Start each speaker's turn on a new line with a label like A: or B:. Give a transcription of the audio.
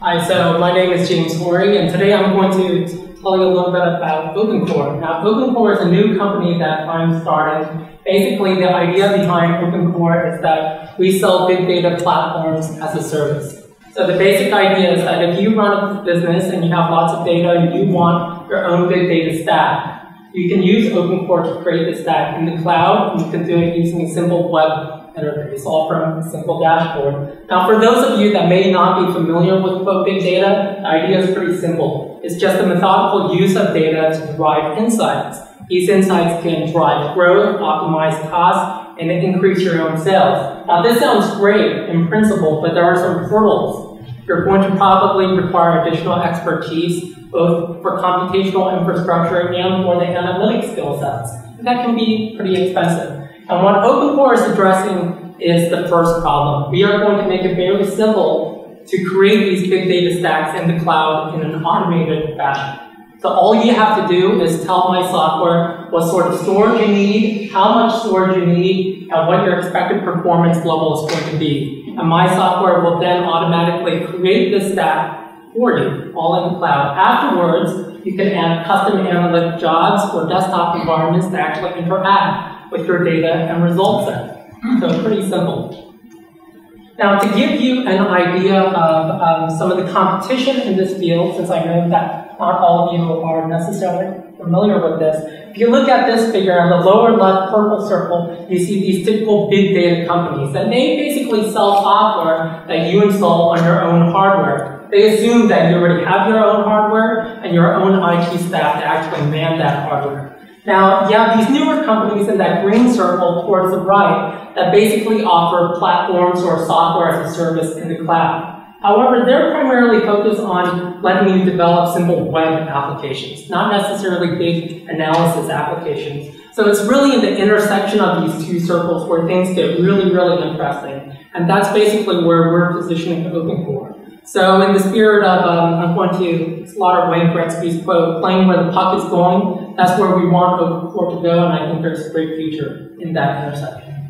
A: Hi, so my name is James Horry, and today I'm going to tell you a little bit about OpenCore. Now, OpenCore is a new company that I'm starting. Basically, the idea behind OpenCore is that we sell big data platforms as a service. So the basic idea is that if you run a business and you have lots of data and you want your own big data stack, you can use OpenCore to create the stack in the cloud, and you can do it using a simple web interface, all from a simple dashboard. Now, for those of you that may not be familiar with big data, the idea is pretty simple. It's just a methodical use of data to derive insights. These insights can drive growth, optimize costs, and increase your own sales. Now, this sounds great in principle, but there are some hurdles. You're going to probably require additional expertise, both for computational infrastructure and for the analytic skill sets. And that can be pretty expensive. And what OpenCore is addressing is the first problem. We are going to make it very simple to create these big data stacks in the cloud in an automated fashion. So all you have to do is tell my software what sort of storage you need, how much storage you need, and what your expected performance level is going to be. And my software will then automatically create this stack for you, all in the cloud. Afterwards, you can add custom analytic jobs or desktop environments to actually interact with your data and result set. So pretty simple. Now, to give you an idea of some of the competition in this field, since I know that not all of you are necessarily familiar with this, if you look at this figure on the lower left purple circle, you see these typical big data companies, and they basically sell software that you install on your own hardware. They assume that you already have your own hardware and your own IT staff to actually man that hardware. Now, you have these newer companies in that green circle towards the right that basically offer platforms or software as a service in the cloud. However, they're primarily focused on letting you develop simple web applications, not necessarily big analysis applications. So it's really in the intersection of these two circles where things get really, really interesting. And that's basically where we're positioning OpenCore. So in the spirit of, I'm going to slaughter Wayne Gretzky's quote, playing where the puck is going, that's where we want OpenCore to go, and I think there's a great future in that intersection.